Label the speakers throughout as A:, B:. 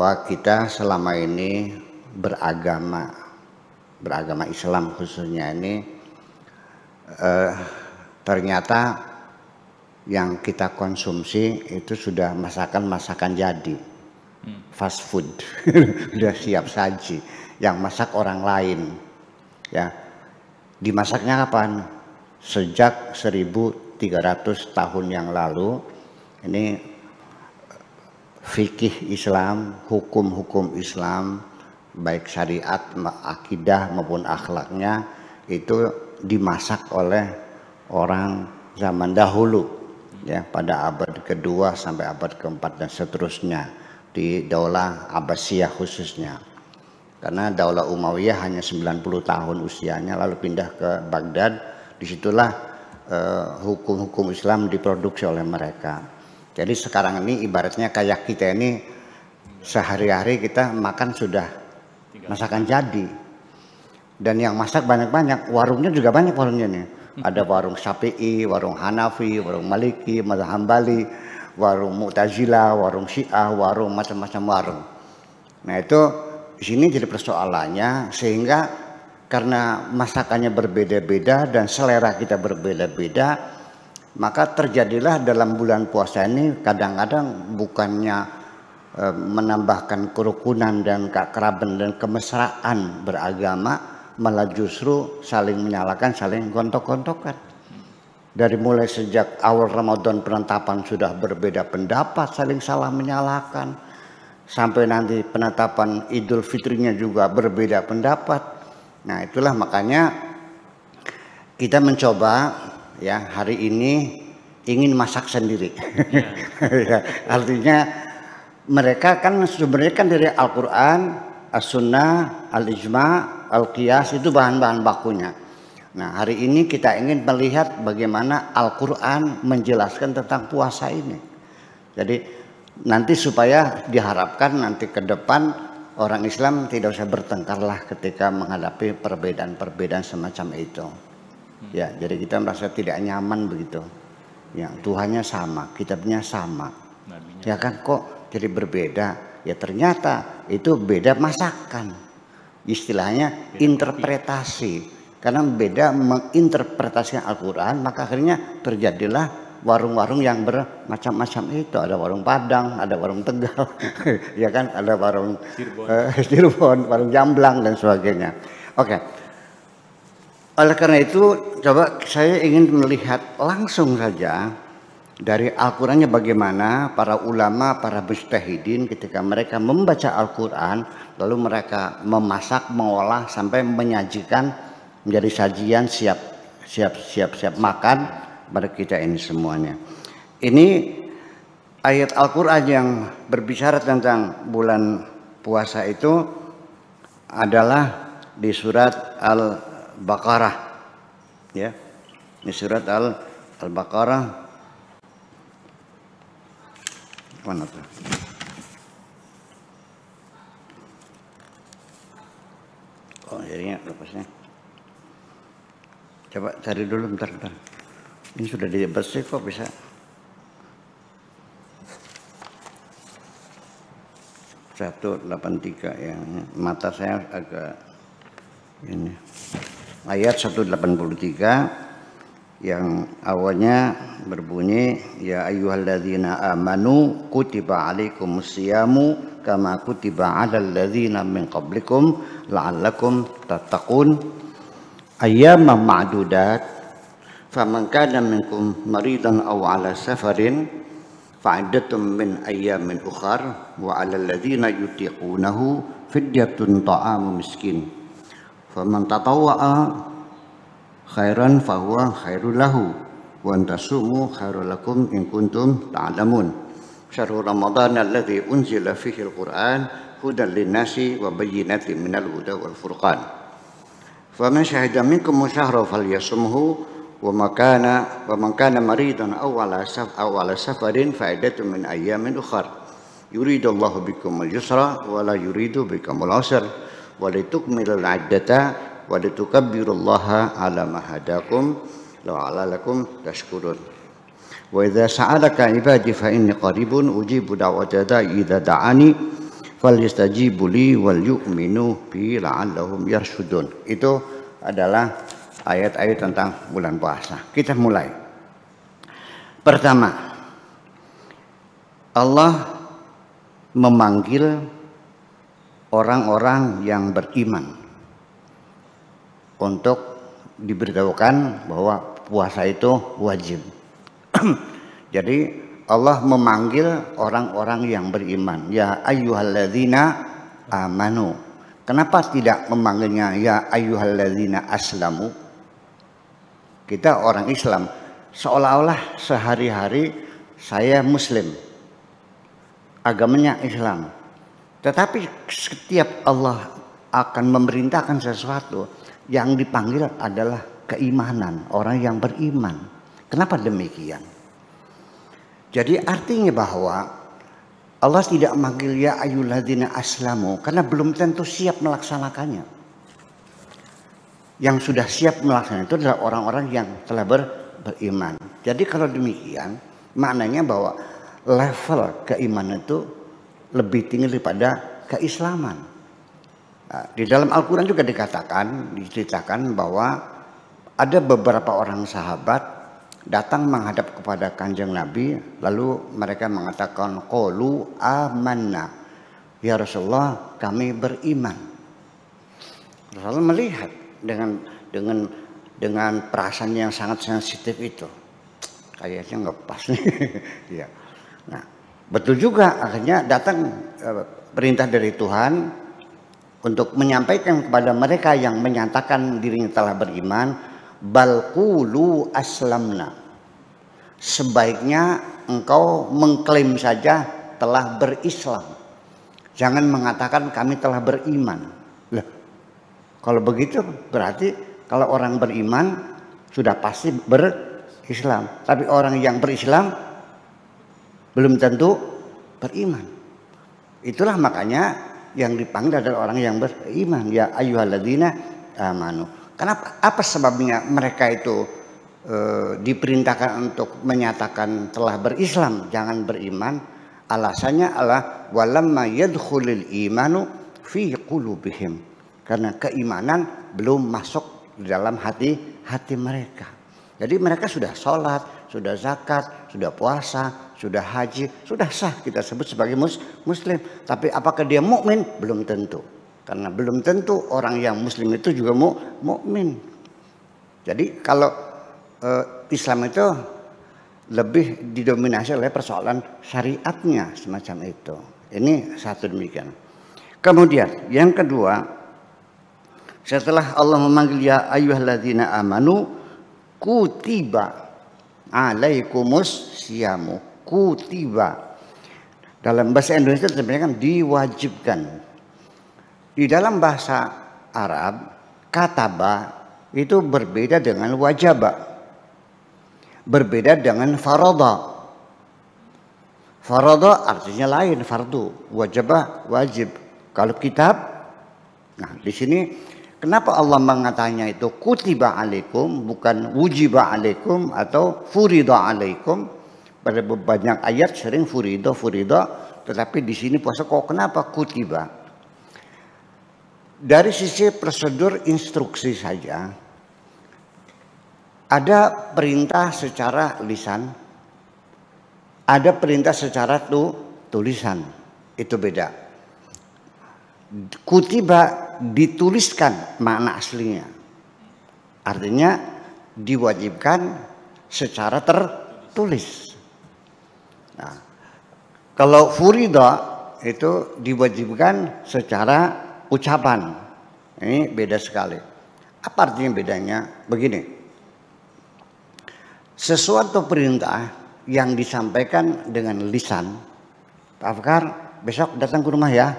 A: bahwa kita selama ini beragama Islam khususnya ini ternyata yang kita konsumsi itu sudah masakan jadi, fast food, sudah siap saji, yang masak orang lain, ya. Dimasaknya kapan? Sejak 1300 tahun yang lalu. Ini fikih Islam, hukum-hukum Islam, baik syariat, akidah maupun akhlaknya itu dimasak oleh orang zaman dahulu, ya, pada abad kedua sampai abad keempat dan seterusnya di Daulah Abbasiyah khususnya. Karena Daulah Umayyah hanya 90 tahun usianya lalu pindah ke Baghdad. Disitulah hukum-hukum Islam diproduksi oleh mereka. Jadi sekarang ini ibaratnya kayak kita ini sehari-hari kita makan sudah masakan jadi. Dan yang masak banyak-banyak, warungnya juga banyak warungnya nih. Ada warung Syafi'i, warung Hanafi, warung Maliki, mazhab Hambali, warung Mu'tazilah, warung Syiah, warung macam-macam warung. Nah itu di sini jadi persoalannya, sehingga karena masakannya berbeda-beda dan selera kita berbeda-beda, maka terjadilah dalam bulan puasa ini kadang-kadang bukannya menambahkan kerukunan dan keakraban dan kemesraan beragama, malah justru saling menyalahkan, saling gontok-gontokan. Dari mulai sejak awal Ramadan penetapan sudah berbeda pendapat, saling salah menyalahkan. Sampai nanti penetapan Idul Fitrinya juga berbeda pendapat. Nah itulah makanya kita mencoba, ya, hari ini ingin masak sendiri. Ya, artinya mereka kan sebenarnya kan dari Al-Quran, As-Sunnah, Al-Ijma', Al-Qiyas itu bahan-bahan bakunya. Nah hari ini kita ingin melihat bagaimana Al-Quran menjelaskan tentang puasa ini. Jadi nanti supaya diharapkan nanti ke depan orang Islam tidak usah bertengkar lah ketika menghadapi perbedaan-perbedaan semacam itu. Ya, jadi kita merasa tidak nyaman begitu. Ya, Tuhannya sama, kitabnya sama. Ya kan, kok jadi berbeda? Ya ternyata itu beda masakan. Istilahnya interpretasi. Karena beda menginterpretasikan Al-Quran, maka akhirnya terjadilah warung-warung yang bermacam-macam itu. Ada warung Padang, ada warung Tegal, ya kan, ada warung Cirebon, warung Jamblang dan sebagainya. Oke. Oleh karena itu, coba saya ingin melihat langsung saja dari Al-Qurannya bagaimana para ulama, para mujtahidin ketika mereka membaca Al-Quran, lalu mereka memasak, mengolah sampai menyajikan menjadi sajian siap makan pada kita ini semuanya. Ini ayat Al-Quran yang berbicara tentang bulan puasa itu adalah di surat Al-Baqarah, ya, di surat Al-Baqarah. Mana tuh? Oh, jadinya lepasnya. Coba cari dulu bentar. Ini sudah dibersih kok bisa. Satu 183 ya. Mata saya agak ini. Ayat 183 yang awalnya berbunyi ya ayyuhalladzina amanu kutiba alaikumus-syamu kama kutiba alal ladzina min qablikum la'allakum tattaqun ayyaman ma'dudat faman kana minkum maridan aw ala safarin fa'iddatun min ayyamin ukhar wa 'alal ladzina yutiqunahu fidyatun ta'amu miskin faman tatawwa'a khairan fahuwa khairul lahu wa antasumu khairul lakum in kuntum ta'lamun. Syahrul Ramadan alladzi unzila fihi al-Qur'an hudan lin-nasi wa bayyinatin minal huda wal furqan. Faman syahida minkum syahra falyasumhu wa man kana maridan aw ala safarin fa'iddatun min ayyamin ukhar. Yuridullahu bikumul yusra wa la yuridu bikumul usra wa litukmilul 'iddata wa litukabbirullaha ala ma hadakum la'allakum tashkurun. Wa idza sa'alaka ibadi fa inni qaribun ujibu da'wata da'i idza da'ani falyastajibu li wal yu'minu bi la'allahum yarshudun. Itu adalah ayat-ayat tentang bulan puasa. Kita mulai. Pertama, Allah memanggil orang-orang yang beriman untuk diberitahukan bahwa puasa itu wajib. Jadi Allah memanggil orang-orang yang beriman, ya ayyuhalladzina amanu. Kenapa tidak memanggilnya ya ayyuhalladzina aslamu? Kita orang Islam, seolah-olah sehari-hari saya muslim, agamanya Islam. Tetapi setiap Allah akan memerintahkan sesuatu, yang dipanggil adalah keimanan, orang yang beriman. Kenapa demikian? Jadi artinya bahwa Allah tidak memanggil ya ayyuhalladzina aslamu karena belum tentu siap melaksanakannya. Yang sudah siap melaksanakan itu adalah orang-orang yang telah beriman. Jadi kalau demikian maknanya bahwa level keimanan itu lebih tinggi daripada keislaman. Nah, di dalam Al-Quran juga diceritakan bahwa ada beberapa orang sahabat datang menghadap kepada Kanjeng Nabi, lalu mereka mengatakan qalu amanna, ya Rasulullah kami beriman. Rasulullah melihat dengan perasaan yang sangat sensitif itu, kayaknya nggak pas nih. Ya. Nah, betul juga akhirnya datang perintah dari Tuhan untuk menyampaikan kepada mereka yang menyatakan dirinya telah beriman, bal qulu aslamna, sebaiknya engkau mengklaim saja telah berislam, jangan mengatakan kami telah beriman. Lah, kalau begitu berarti kalau orang beriman sudah pasti berislam, tapi orang yang berislam belum tentu beriman. Itulah makanya yang dipanggil adalah orang yang beriman, ya ayyuhalladzina amanu. Kenapa? Apa sebabnya mereka itu diperintahkan untuk menyatakan telah berislam, jangan beriman? Alasannya adalah walamma yadkhulul imanu fi qulubihim, karena keimanan belum masuk di dalam hati mereka. Jadi mereka sudah sholat, sudah zakat, sudah puasa, sudah haji, sudah sah kita sebut sebagai muslim. Tapi apakah dia mukmin? Belum tentu. Karena belum tentu orang yang muslim itu juga mukmin. Jadi kalau Islam itu lebih didominasi oleh persoalan syariatnya semacam itu. Ini satu demikian. Kemudian yang kedua, setelah Allah memanggil ya ayyuhalladzina amanu kutiba alaikumus syamu. Kutiba dalam bahasa Indonesia sebenarnya kan diwajibkan. Di dalam bahasa Arab, kataba itu berbeda dengan wajaba, berbeda dengan faradha. Faradha artinya lain, fardu. Wajaba wajib. Kalau kitab, nah di sini kenapa Allah mengatakannya itu kutiba alaikum, bukan wujiba alaikum atau furida alaikum? Pada banyak ayat sering furida, tetapi di sini puasa kok kenapa kutiba? Dari sisi prosedur instruksi saja, ada perintah secara lisan, ada perintah secara tulisan, itu beda. Kutiba dituliskan makna aslinya, artinya diwajibkan secara tertulis. Nah, kalau furida itu diwajibkan secara ucapan. Ini beda sekali. Apa artinya bedanya? Begini, sesuatu perintah yang disampaikan dengan lisan, Pak Fakar besok datang ke rumah ya,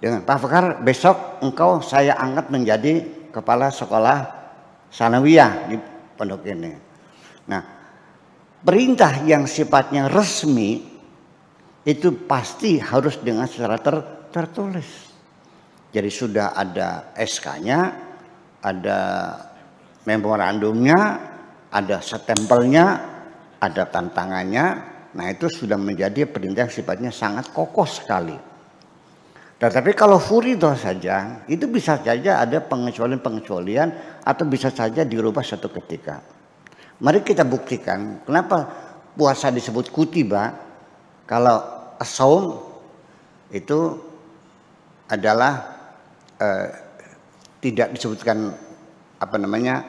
A: dengan Pak Fakar besok engkau saya angkat menjadi kepala sekolah sanawiyah di pondok ini. Nah, perintah yang sifatnya resmi itu pasti harus dengan secara tertulis. Jadi sudah ada SK-nya, ada memorandumnya, ada stempelnya, ada tantangannya, nah itu sudah menjadi perintah yang sifatnya sangat kokoh sekali. Tetapi kalau furidah saja, itu bisa saja ada pengecualian-pengecualian atau bisa saja dirubah satu ketika. Mari kita buktikan kenapa puasa disebut kutiba, kalau as-saum itu adalah tidak disebutkan apa namanya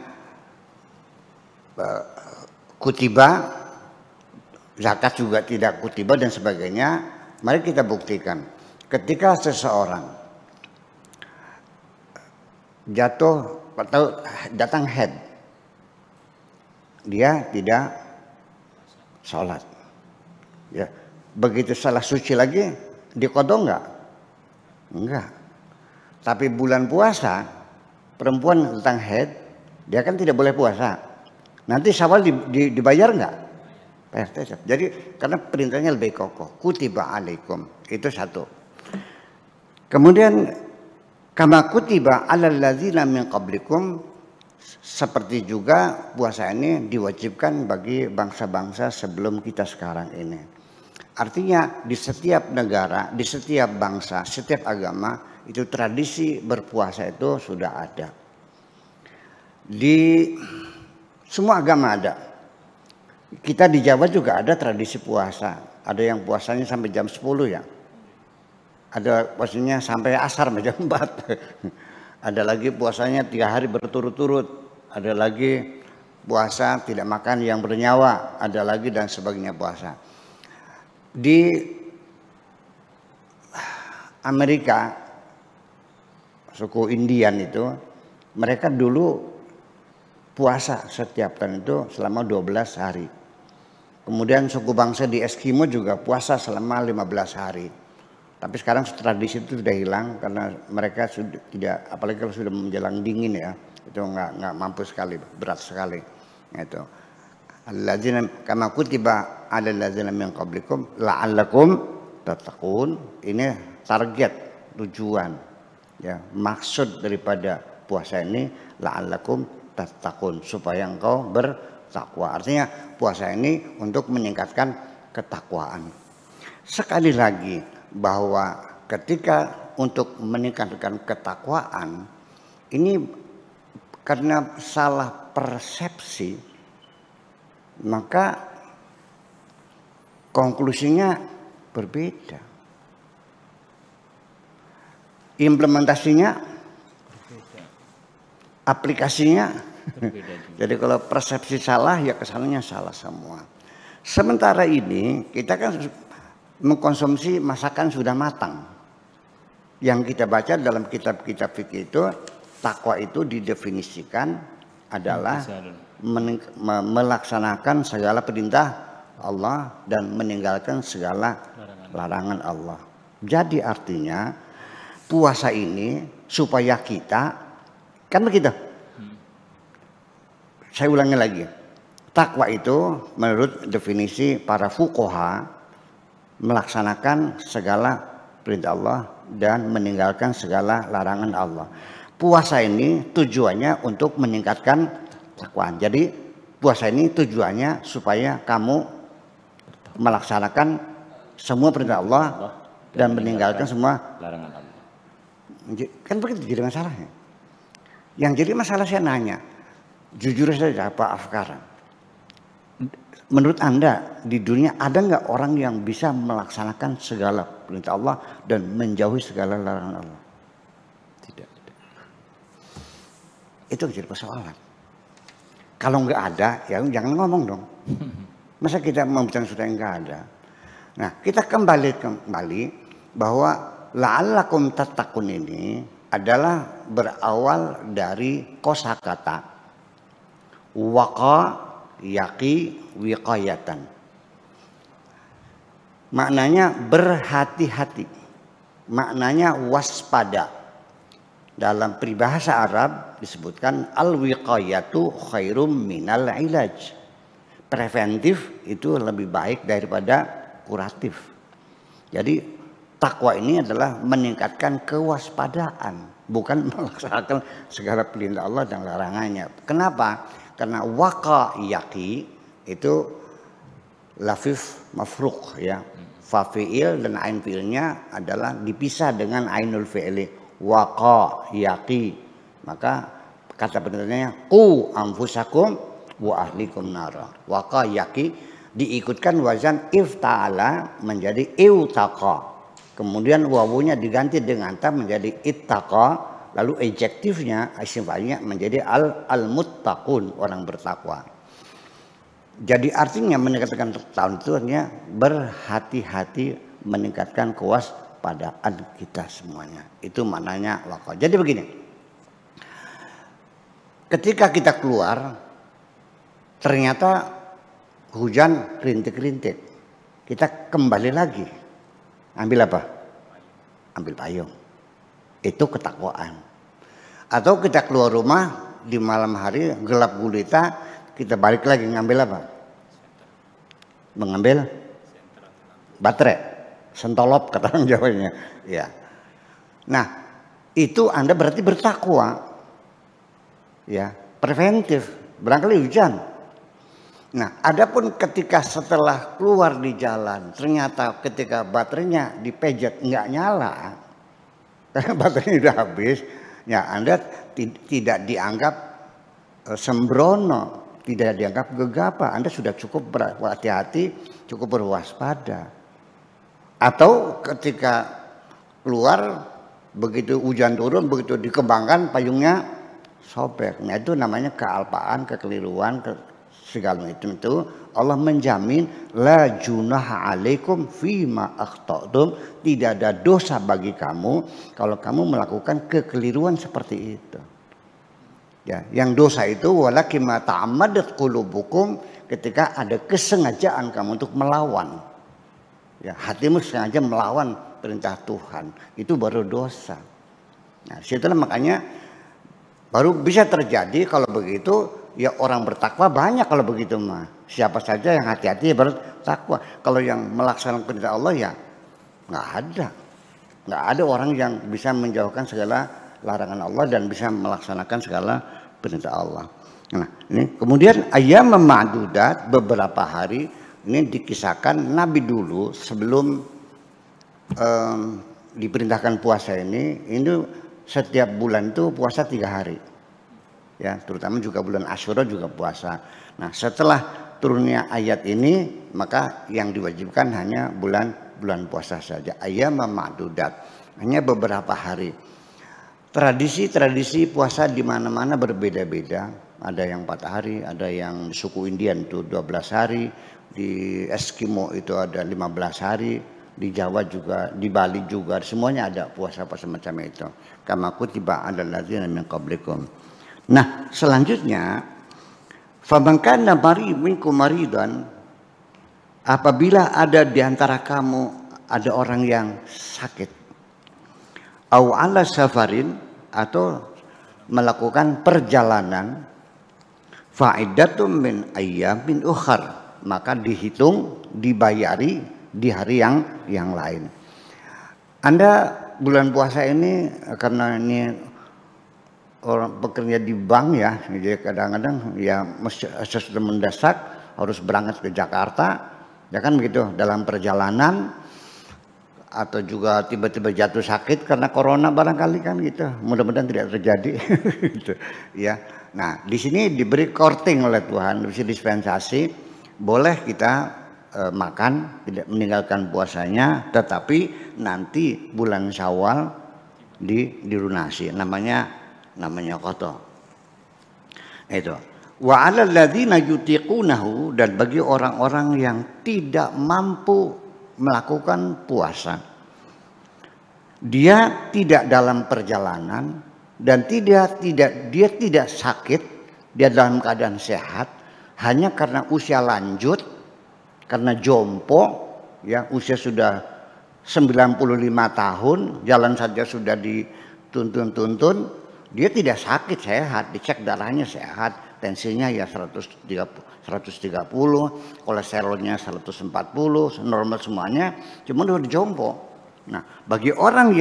A: kutiba, zakat juga tidak kutiba dan sebagainya. Mari kita buktikan ketika seseorang jatuh atau datang haid, dia tidak sholat, ya begitu salah suci lagi diqodho enggak. Tapi bulan puasa, perempuan tentang haid, dia kan tidak boleh puasa. Nanti Syawal dibayar enggak? Jadi karena perintahnya lebih kokoh. Kutiba alaikum. Itu satu. Kemudian kama kutiba alal ladzina min qablikum, seperti juga puasa ini diwajibkan bagi bangsa-bangsa sebelum kita sekarang ini. Artinya di setiap negara, di setiap bangsa, setiap agama itu tradisi berpuasa itu sudah ada. Di semua agama ada. Kita di Jawa juga ada tradisi puasa. Ada yang puasanya sampai jam 10 ya. Ada puasanya sampai asar jam 4. Ada lagi puasanya 3 hari berturut-turut. Ada lagi puasa tidak makan yang bernyawa. Ada lagi dan sebagainya puasa. Di Amerika, suku Indian itu, mereka dulu puasa setiap tahun itu selama 12 hari. Kemudian suku bangsa di Eskimo juga puasa selama 15 hari. Tapi sekarang tradisi itu sudah hilang karena mereka sudah tidak, apalagi kalau sudah menjelang dingin ya, itu nggak mampu sekali, berat sekali. Itu. Alladzina kama kutiba 'alal ladzina min qablikum la'allakum tattaqun. Ini target, tujuan. Ya, maksud daripada puasa ini la'allakum tattaqun, supaya engkau bertakwa. Artinya puasa ini untuk meningkatkan ketakwaan. Sekali lagi bahwa ketika untuk meningkatkan ketakwaan ini karena salah persepsi, maka konklusinya berbeda. Implementasinya berbeda. Aplikasinya berbeda. Jadi kalau persepsi salah ya kesannya salah semua. Sementara ini kita kan mengkonsumsi masakan sudah matang. Yang kita baca dalam kitab-kitab fikih itu, takwa itu didefinisikan adalah melaksanakan segala perintah Allah dan meninggalkan segala larangan Allah. Jadi artinya puasa ini supaya kita, kan begitu. Saya ulangi lagi. Takwa itu menurut definisi para fuqaha melaksanakan segala perintah Allah dan meninggalkan segala larangan Allah. Puasa ini tujuannya untuk meningkatkan takwa. Jadi puasa ini tujuannya supaya kamu melaksanakan semua perintah Allah dan meninggalkan semua larangan Allah. Kan begitu jadi masalahnya. Yang jadi masalah saya nanya, jujur saja Pak Afkar, menurut Anda di dunia ada nggak orang yang bisa melaksanakan segala perintah Allah dan menjauhi segala larangan Allah? Tidak. Itu jadi persoalan. Kalau nggak ada, ya jangan ngomong dong. Masa kita mau bicara sudah nggak ada? Nah, kita kembali bahwa la'allakum tattaqun ini adalah berawal dari kosakata waqa yaqi wiqayatan. Maknanya berhati-hati. Maknanya waspada. Dalam peribahasa Arab disebutkan al-wiqayatu khairum minal ilaj. Preventif itu lebih baik daripada kuratif. Jadi takwa ini adalah meningkatkan kewaspadaan, bukan melaksanakan segala perintah Allah dan larangannya. Kenapa? Karena waqa yaqi itu lafif mafruq ya. Fa fi'il dan ain fi'ilnya adalah dipisah dengan ainul fi'li. Waqa yaqi. Maka kata benernya qu anfusakum wa ahlikum nara. Waqa yaqi diikutkan wazan ifta'ala menjadi iutaqa. Kemudian wawunya diganti dengan ta menjadi ittaqa, lalu adjektifnya isim fa'ilnya menjadi al-muttaqun, orang bertakwa. Jadi artinya meningkatkan tahun itu artinya berhati-hati, meningkatkan kewaspadaan kita semuanya. Itu maknanya waqa. Jadi begini. Ketika kita keluar ternyata hujan rintik-rintik. Kita kembali lagi. Ambil apa? Ambil payung. Itu ketakwaan. Atau kita keluar rumah di malam hari gelap gulita, kita balik lagi ngambil apa? Mengambil baterai, sentolop kata orang Jawanya. Ya. Nah, itu Anda berarti bertakwa. Ya, preventif. Barangkali hujan. Nah, adapun ketika setelah keluar di jalan, ternyata ketika baterainya dipejet nggak nyala, karena baterainya udah habis, ya Anda tidak dianggap sembrono, tidak dianggap gegabah. Anda sudah cukup berhati-hati, cukup berwaspada. Atau ketika keluar, begitu hujan turun, begitu dikembangkan payungnya sobek. Nah itu namanya kealpaan, kekeliruan, segala itu Allah menjamin la junaha alaikum fima akhtatum, tidak ada dosa bagi kamu kalau kamu melakukan kekeliruan seperti itu. Ya, yang dosa itu walakin ma ta'ammadat qulubukum, ketika ada kesengajaan kamu untuk melawan. Ya, hatimu sengaja melawan perintah Tuhan, itu baru dosa. Nah, situlah makanya baru bisa terjadi kalau begitu. Ya orang bertakwa banyak kalau begitu mah. Siapa saja yang hati-hati bertakwa. Kalau yang melaksanakan perintah Allah ya nggak ada. Nggak ada orang yang bisa menjauhkan segala larangan Allah dan bisa melaksanakan segala perintah Allah. Nah ini kemudian ayam ma'dudat, beberapa hari ini dikisahkan Nabi dulu sebelum diperintahkan puasa ini setiap bulan itu puasa 3 hari. Ya, terutama juga bulan Asyura juga puasa. Nah, setelah turunnya ayat ini, maka yang diwajibkan hanya bulan puasa saja. Ayyam ma'dudat, hanya beberapa hari. Tradisi puasa di mana-mana berbeda-beda. Ada yang 4 hari, ada yang suku Indian itu 12 hari, di Eskimo itu ada 15 hari, di Jawa juga, di Bali juga, semuanya ada puasa-puasa macam itu. Kama kutiba 'alal ladzina min qablikum. Nah, selanjutnya faman kana minkum maridan, apabila ada di antara kamu ada orang yang sakit, au ala safarin, atau melakukan perjalanan, fa'iddatum min ayyamin ukhar, maka dihitung, dibayari di hari yang lain. Anda bulan puasa ini karena ini orang bekerja di bank ya, jadi kadang-kadang ya sesudah mendesak harus berangkat ke Jakarta, ya kan begitu, dalam perjalanan atau juga tiba-tiba jatuh sakit karena corona barangkali kan gitu, mudah-mudahan tidak terjadi gitu ya. Nah di sini diberi korting oleh Tuhan, diberi dispensasi, boleh kita makan, tidak meninggalkan puasanya, tetapi nanti bulan Syawal dilunasi, namanya qada. Itu. Wa 'alal ladzina yutiqunahu, dan bagi orang-orang yang tidak mampu melakukan puasa, dia tidak dalam perjalanan dan dia tidak sakit, dia dalam keadaan sehat, hanya karena usia lanjut, karena jompo, ya usia sudah 95 tahun, jalan saja sudah dituntun-tuntun. Dia tidak sakit, sehat, dicek darahnya sehat, tensinya ya 130, kolesterolnya 140, normal semuanya, cuma udah jompo. Nah, bagi orang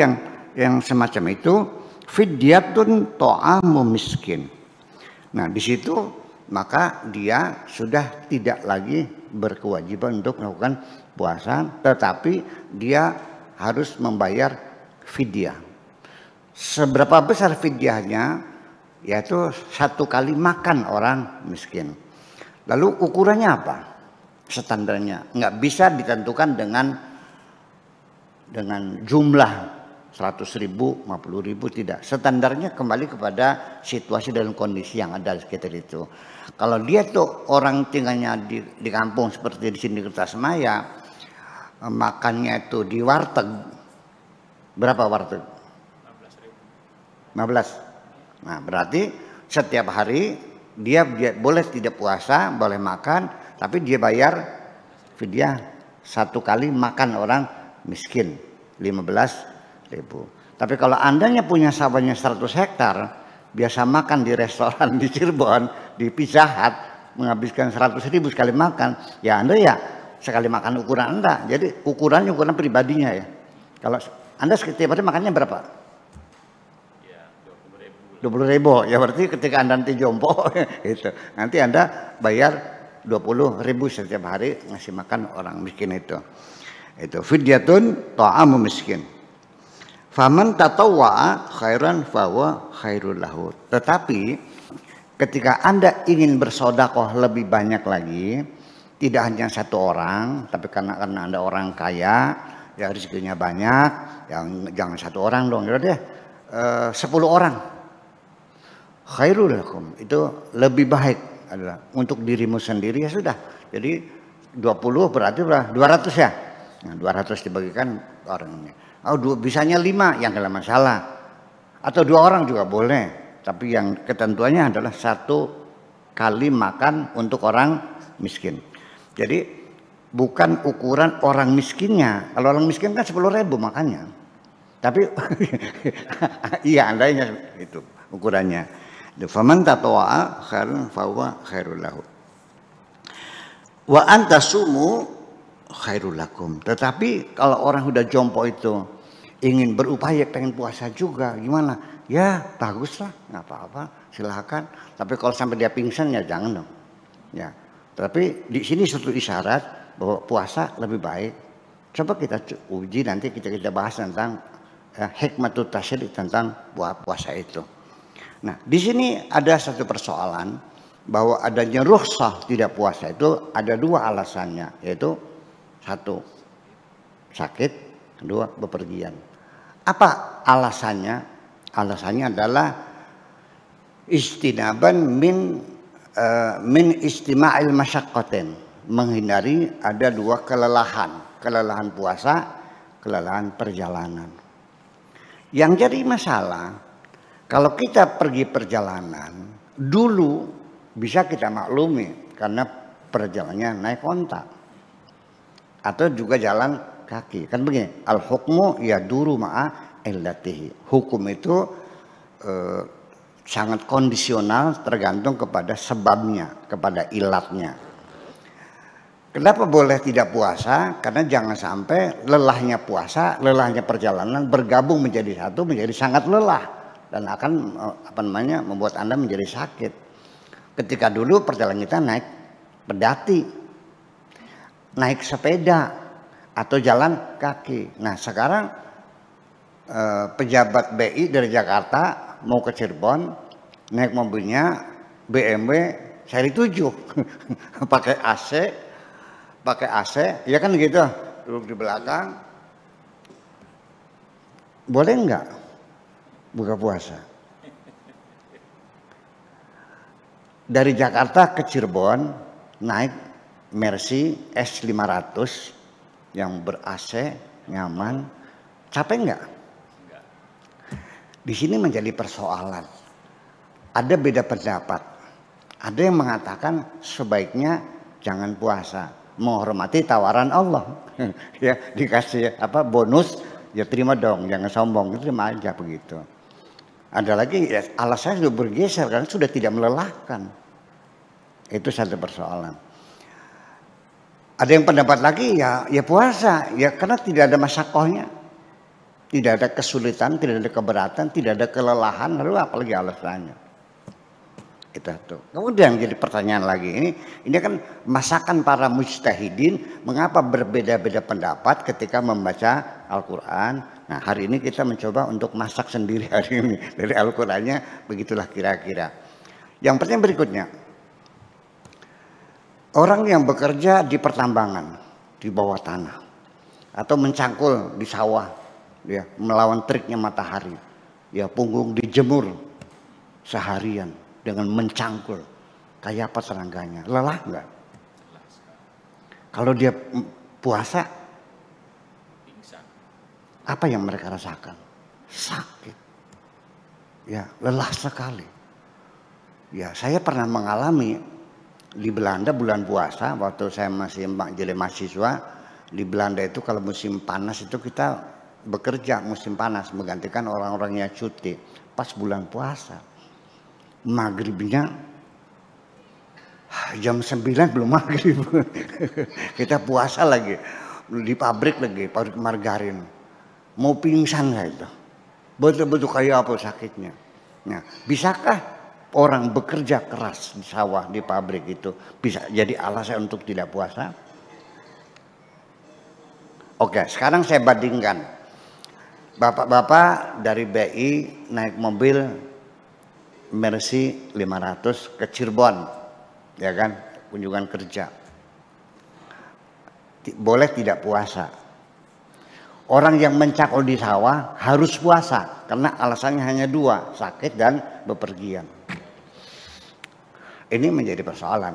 A: yang semacam itu, fidyatun ta'amu miskin. Nah, di situ maka dia sudah tidak lagi berkewajiban untuk melakukan puasa, tetapi dia harus membayar fidyah. Seberapa besar fidyahnya? Yaitu 1 kali makan orang miskin. Lalu ukurannya apa? Standarnya nggak bisa ditentukan dengan jumlah 100.000, 50.000, tidak. Standarnya kembali kepada situasi dan kondisi yang ada di sekitar itu. Kalau dia tuh orang tinggalnya di kampung seperti di sini Kertasmaya, makannya itu di warteg. Berapa warteg? 15. Nah, berarti setiap hari dia boleh tidak puasa, boleh makan, tapi dia bayar fidyah 1 kali makan orang miskin 15.000. Tapi kalau andanya punya sawahnya 100 hektar, biasa makan di restoran di Cirebon, di Pizza Hut, menghabiskan 100.000 sekali makan, ya Anda ya sekali makan ukuran Anda. Jadi ukuran pribadinya ya. Kalau Anda setiap hari makannya berapa? Ya 20.000. Ya berarti ketika Anda nanti jompo itu, nanti Anda bayar 20.000 setiap hari ngasih makan orang miskin itu. Itu fidyatun ta'amu miskin. Faman tatawwa'a khairan fahuwa khairul lahu. Tetapi ketika Anda ingin bersedekah lebih banyak lagi, tidak hanya 1 orang, tapi karena Anda orang kaya, ya rezekinya banyak, jangan 1 orang dong, ya deh 10 orang. Khairul lakum, itu lebih baik adalah untuk dirimu sendiri, ya sudah. Jadi 20 berarti 200 ya. Nah, 200 dibagikan orangnya. Bisanya 5 yang enggak masalah. Atau 2 orang juga boleh. Tapi yang ketentuannya adalah 1 kali makan untuk orang miskin. Jadi bukan ukuran orang miskinnya. Kalau orang miskin kan 10.000 makannya. Tapi iya andainya itu ukurannya. Faman tatawwa'a khairan fahuwa khairul lahu. Wa antasumu khairul lakum. Tetapi kalau orang sudah jompo itu ingin berupaya pengen puasa juga, gimana? Ya baguslah, nggak apa-apa, silakan. Tapi kalau sampai dia pingsan ya jangan dong. Ya. Tapi di sini suatu isyarat bahwa puasa lebih baik. Coba kita uji nanti kita bahas tentang hikmatut tasyrik tentang puasa itu. Nah, di sini ada satu persoalan bahwa adanya rukhsah tidak puasa itu ada 2 alasannya, yaitu 1 sakit, 2 bepergian. Apa alasannya? Alasannya adalah istinaban min istima'il masyaqqatin, menghindari ada 2 kelelahan puasa, kelelahan perjalanan. Yang jadi masalah kalau kita pergi perjalanan dulu bisa kita maklumi karena perjalanannya naik onta atau juga jalan kaki, kan begini, al hukmu yaduru ma'a illatihi. Hukum itu sangat kondisional, tergantung kepada sebabnya, kepada ilatnya. Kenapa boleh tidak puasa? Karena jangan sampai lelahnya puasa, lelahnya perjalanan bergabung menjadi satu, menjadi sangat lelah dan akan membuat Anda menjadi sakit. Ketika dulu perjalanan kita naik pedati, naik sepeda atau jalan kaki. Nah sekarang pejabat BI dari Jakarta mau ke Cirebon naik mobilnya BMW seri 7 pakai AC ya kan gitu, duduk di belakang. Boleh enggak buka puasa? Dari Jakarta ke Cirebon naik Mercy S500 yang ber-AC nyaman, capek enggak? Di sini menjadi persoalan. Ada beda pendapat. Ada yang mengatakan sebaiknya jangan puasa, menghormati tawaran Allah. Ya dikasih bonus, ya terima dong, jangan sombong, terima aja begitu. Ada lagi ya, alasannya sudah bergeser karena sudah tidak melelahkan. Itu satu persoalan. Ada yang pendapat lagi ya puasa, ya karena tidak ada masyakohnya. Tidak ada kesulitan, tidak ada keberatan, tidak ada kelelahan, lalu apalagi alasannya. Itu tuh. Kemudian jadi pertanyaan lagi, ini kan masakan para mujtahidin, mengapa berbeda-beda pendapat ketika membaca Al-Qur'an. Nah, hari ini kita mencoba untuk masak sendiri hari ini dari Al-Qur'annya, begitulah kira-kira. Yang pertanyaan berikutnya, orang yang bekerja di pertambangan, di bawah tanah, atau mencangkul di sawah, ya, melawan teriknya matahari, ya, punggung dijemur seharian dengan mencangkul, kayak apa terangganya? Lelah enggak? Kalau dia puasa, apa yang mereka rasakan? Sakit, ya, lelah sekali. Ya, saya pernah mengalami di Belanda bulan puasa waktu saya masih jadi mahasiswa. Di Belanda itu kalau musim panas itu kita bekerja musim panas, menggantikan orang-orang yang cuti pas bulan puasa. Maghribnya jam 9 belum maghrib. Kita puasa lagi di pabrik margarin. Mau pingsan nggak itu? Betul-betul kayak apa sakitnya. Nah, bisakah orang bekerja keras di sawah, di pabrik itu bisa jadi alasan untuk tidak puasa? Oke, sekarang saya bandingkan. Bapak-bapak dari BI naik mobil Mercy 500 ke Cirebon, ya kan, kunjungan kerja. Boleh tidak puasa. Orang yang mencangkul di sawah harus puasa karena alasannya hanya dua, sakit dan bepergian. Ini menjadi persoalan.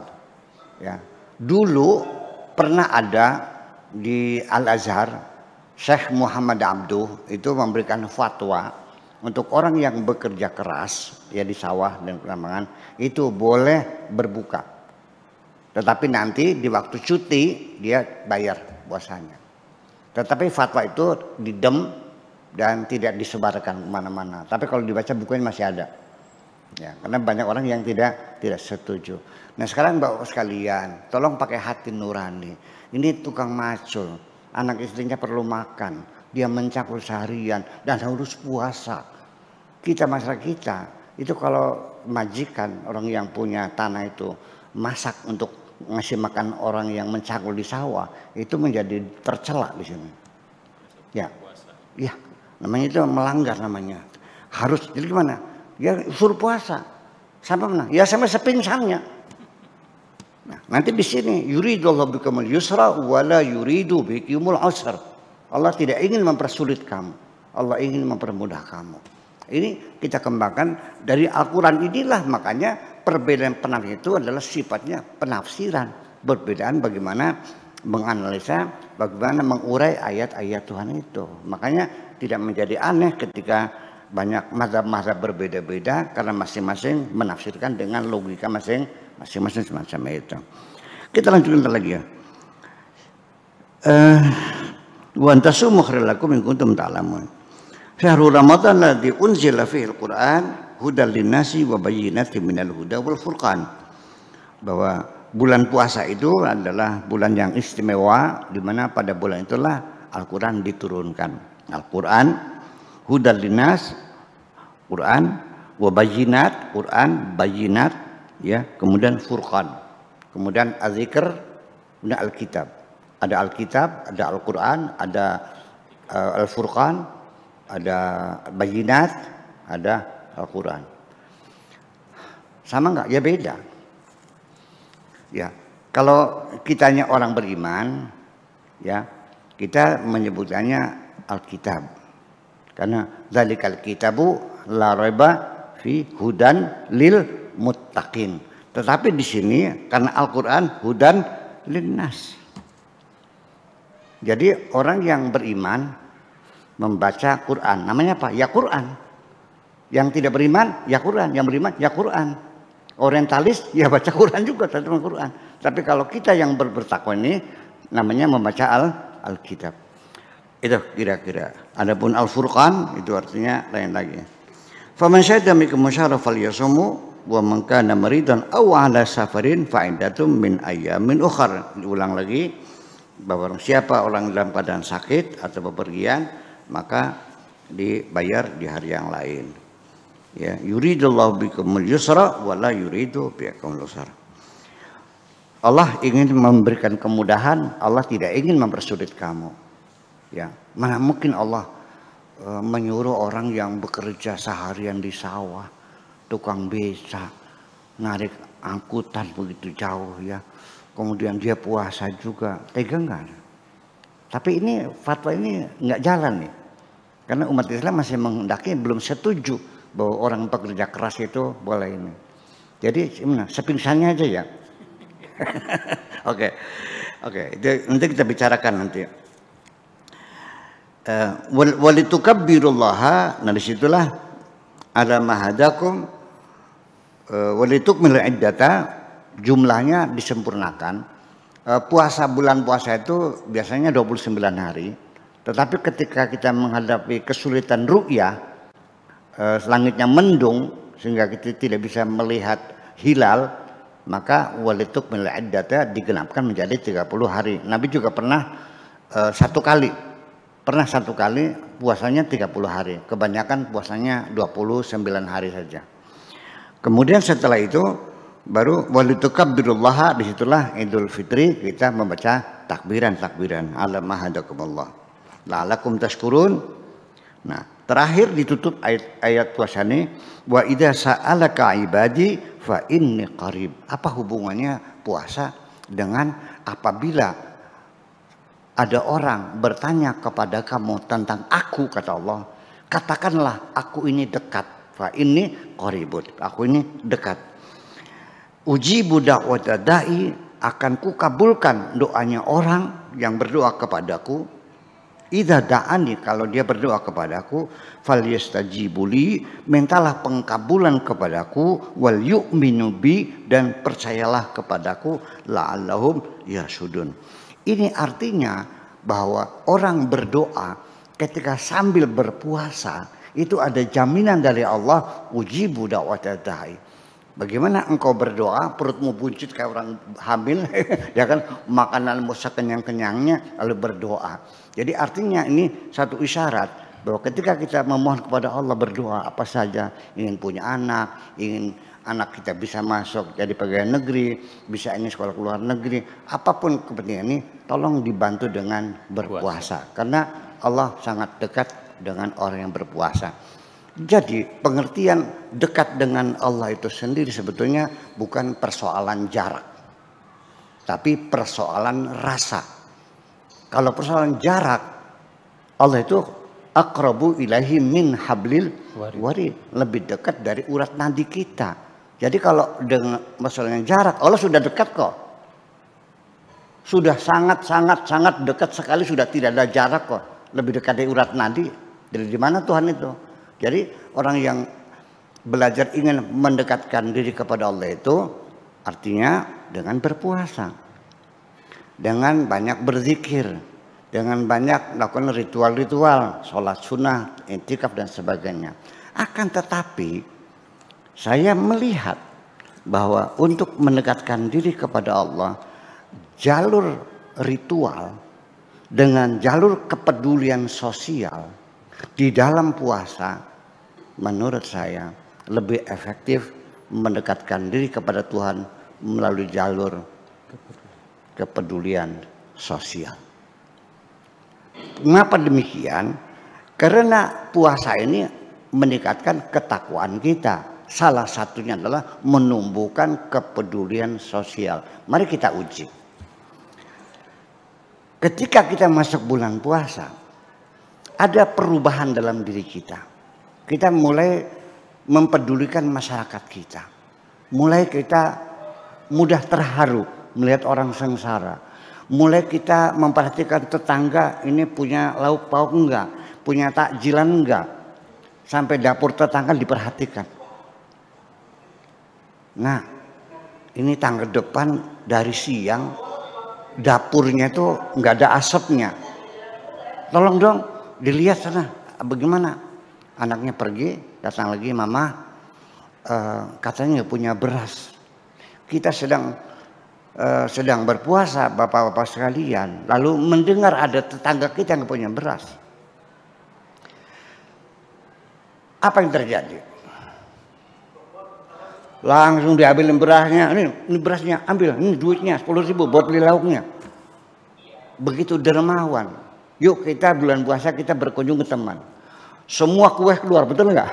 A: Ya, dulu pernah ada di Al-Azhar, Syekh Muhammad Abduh itu memberikan fatwa untuk orang yang bekerja keras ya di sawah dan pertambangan itu boleh berbuka. Tetapi nanti di waktu cuti dia bayar puasanya. Tetapi fatwa itu didem dan tidak disebarkan kemana-mana. Tapi kalau dibaca bukunya masih ada. Ya, karena banyak orang yang tidak setuju. Nah, sekarang Bapak sekalian, tolong pakai hati nurani. Ini tukang macul, anak istrinya perlu makan, dia mencangkul seharian dan harus puasa. Kita masyarakat kita itu kalau majikan orang yang punya tanah itu masak untuk ngasih makan orang yang mencangkul di sawah, itu menjadi tercela di sini. Ya, ya, namanya itu melanggar namanya. Harus jadi gimana? Ya suruh puasa. Sampai mana? Ya sampai sepingsannya. Nah, nanti di sini yuridullahu bikumul yusra wala yuridu bikumul usra. Allah tidak ingin mempersulit kamu. Allah ingin mempermudah kamu. Ini kita kembangkan dari Al-Quran inilah, makanya perbedaan penafsiran itu adalah sifatnya penafsiran. Perbedaan bagaimana menganalisa, bagaimana mengurai ayat-ayat Tuhan itu. Makanya tidak menjadi aneh ketika banyak mazhab-mazhab berbeda-beda karena masing-masing menafsirkan dengan logika masing-masing semacam itu. Kita lanjutkan lagi ya. Wa antasumu khairul lakum in kuntum ta'lamun. Syahrul Ramadan alladzi unzila fihi al-Qur'an hudal linnasi wa bayyinatin minal huda wal furqan. Bahwa bulan puasa itu adalah bulan yang istimewa di mana pada bulan itulah Al-Qur'an diturunkan. Al-Qur'an hudal linnas, Qur'an wa bayyinat, Qur'an bayyinat, ya, kemudian furqan. Kemudian az-zikr, kemudian al-kitab. Ada Alkitab, ada Al-Qur'an, ada Al-Furqan, ada Bayyinat, ada Al-Quran. Sama enggak? Ya beda. Ya, kalau kitanya orang beriman, ya, kita menyebutkannya Alkitab. Karena zalikal kitabu la raiba fi hudan lil muttaqin. Tetapi di sini karena Al-Quran hudan linnas. Jadi orang yang beriman membaca Quran, namanya apa? Ya Quran. Yang tidak beriman, ya Quran. Yang beriman, ya Quran. Orientalis, ya baca Quran juga, terjemah Quran. Tapi kalau kita yang bertakwa ini, namanya membaca Alkitab. Itu kira-kira. Adapun Al-Furqan itu artinya lain lagi. Faman syahida minkum syahra falyasumhu wa man kana maridan aw ala safarin fa iddatum min ayyamin ukhra. Diulang lagi bahwa siapa orang dalam keadaan sakit atau bepergian maka dibayar di hari yang lain. Ya, yuridullahu bikumul yusra wa la yuridu bikumul usra. Allah ingin memberikan kemudahan, Allah tidak ingin mempersulit kamu. Ya, mana mungkin Allah menyuruh orang yang bekerja seharian di sawah, tukang beca, narik angkutan begitu jauh ya. Kemudian dia puasa juga, tega enggak? Tapi ini fatwa ini enggak jalan nih. Karena umat Islam masih menghendaki, belum setuju bahwa orang pekerja keras itu boleh ini. Jadi sepingsannya aja ya. Oke. Itu nanti kita bicarakan nanti. Walitukabbirullaha, nah disitulah ala mahadakum walitukmil iddata, jumlahnya disempurnakan. Puasa bulan puasa itu biasanya 29 hari. Tetapi ketika kita menghadapi kesulitan ru'yah, langitnya mendung sehingga kita tidak bisa melihat hilal, maka walitukmil iddata digenapkan menjadi 30 hari. Nabi juga pernah satu kali puasanya 30 hari. Kebanyakan puasanya 29 hari saja. Kemudian setelah itu baru walitukabbirullaha, disitulah Idul Fitri kita membaca takbiran ala mahadakumullah la'alakum tashkurun. Nah, terakhir ditutup ayat puasa ini, wa idza sa'alaka ibadi fa inni qarib. Apa hubungannya puasa dengan apabila ada orang bertanya kepada kamu tentang aku, kata Allah, katakanlah aku ini dekat. Fa inni qaribun, aku ini dekat. Ujibu da'wata da'i, akan kukabulkan doanya orang yang berdoa kepadaku. Idza da'ani, kalau dia berdoa kepadaku, falyastajibuli, mintalah pengkabulan kepadaku, wal yu'minu bi, dan percayalah kepadaku, la'allahum yasudun. Ini artinya bahwa orang berdoa ketika sambil berpuasa itu ada jaminan dari Allah, ujibu da'wata da'i. Bagaimana engkau berdoa, perutmu buncit kayak orang hamil, ya kan, makanan sekenyang-kenyangnya lalu berdoa. Jadi artinya ini satu isyarat bahwa ketika kita memohon kepada Allah, berdoa apa saja, ingin punya anak, ingin anak kita bisa masuk jadi pegawai negeri, bisa ini sekolah luar negeri, apapun kepentingan ini, tolong dibantu dengan berpuasa. Karena Allah sangat dekat dengan orang yang berpuasa. Jadi pengertian dekat dengan Allah itu sendiri sebetulnya bukan persoalan jarak, tapi persoalan rasa. Kalau persoalan jarak, Allah itu aqrabu ilaihi min hablil warid, lebih dekat dari urat nadi kita. Jadi kalau dengan masalahnya jarak, Allah sudah dekat kok. Sudah sangat dekat sekali, sudah tidak ada jarak kok. Lebih dekat dari urat nadi. Dari di mana Tuhan itu? Jadi orang yang belajar ingin mendekatkan diri kepada Allah itu artinya dengan berpuasa, dengan banyak berzikir, dengan banyak melakukan ritual-ritual, sholat sunnah, i'tikaf dan sebagainya. Akan tetapi saya melihat bahwa untuk mendekatkan diri kepada Allah, jalur ritual dengan jalur kepedulian sosial di dalam puasa, menurut saya lebih efektif mendekatkan diri kepada Tuhan melalui jalur kepedulian sosial. Mengapa demikian? Karena puasa ini meningkatkan ketakwaan kita. Salah satunya adalah menumbuhkan kepedulian sosial. Mari kita uji. Ketika kita masuk bulan puasa, ada perubahan dalam diri kita. Kita mulai mempedulikan masyarakat kita. Mulai kita mudah terharu melihat orang sengsara. Mulai kita memperhatikan tetangga ini punya lauk pauk enggak, punya takjilan enggak. Sampai dapur tetangga diperhatikan. Nah, ini tangga depan dari siang dapurnya itu enggak ada asapnya. Tolong dong dilihat sana, bagaimana? Anaknya pergi, datang lagi, mama katanya nggak punya beras. Kita sedang berpuasa, bapak-bapak sekalian, lalu mendengar ada tetangga kita yang punya beras. Apa yang terjadi? Langsung diambilin berasnya, ini berasnya, ambil, ini duitnya 10.000 buat beli lauknya. Begitu dermawan. Yuk kita bulan puasa kita berkunjung ke teman. Semua kue keluar, betul nggak?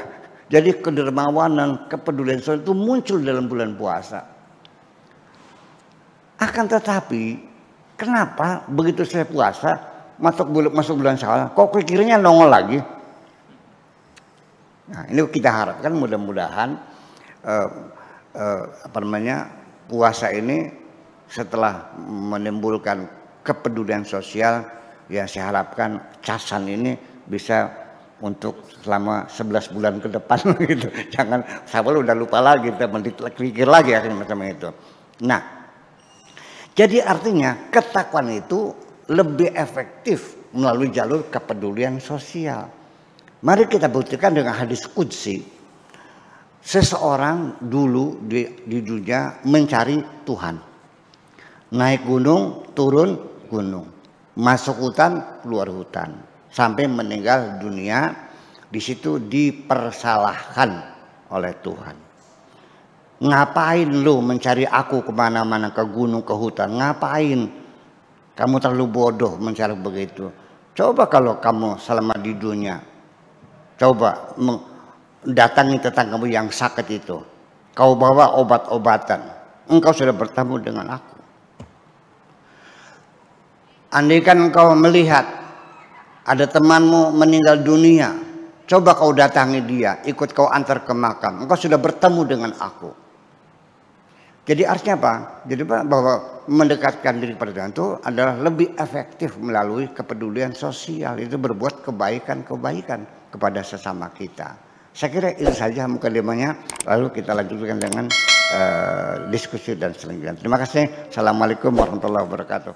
A: Jadi kedermawanan, kepedulian sosial itu muncul dalam bulan puasa. Akan tetapi, kenapa begitu saya puasa masuk bulan Syawal, kok pikirannya nongol lagi? Nah, ini kita harapkan mudah-mudahan puasa ini setelah menimbulkan kepedulian sosial, ya saya harapkan casan ini bisa untuk selama 11 bulan ke depan gitu. Jangan Syawal udah lupa lagi, kita pikir lagi macam itu. Nah, jadi artinya ketakwaan itu lebih efektif melalui jalur kepedulian sosial. Mari kita buktikan dengan hadis qudsi. Seseorang dulu di dunia mencari Tuhan. Naik gunung, turun gunung. Masuk hutan, keluar hutan. Sampai meninggal dunia, di situ dipersalahkan oleh Tuhan. Ngapain lu mencari aku kemana-mana, ke gunung, ke hutan? Ngapain? Kamu terlalu bodoh mencari begitu. Coba kalau kamu selama di dunia, coba datangi tetanggamu yang sakit itu. Kau bawa obat-obatan. Engkau sudah bertemu dengan aku. Andaikan engkau melihat ada temanmu meninggal dunia, coba kau datangi dia, ikut kau antar ke makam. Engkau sudah bertemu dengan aku. Jadi artinya apa? Jadi bahwa mendekatkan diri pada Tuhan itu adalah lebih efektif melalui kepedulian sosial. Itu berbuat kebaikan-kebaikan kepada sesama kita. Saya kira itu saja mukadimahnya. Lalu kita lanjutkan dengan diskusi dan selanjutnya. Terima kasih. Assalamualaikum warahmatullahi wabarakatuh.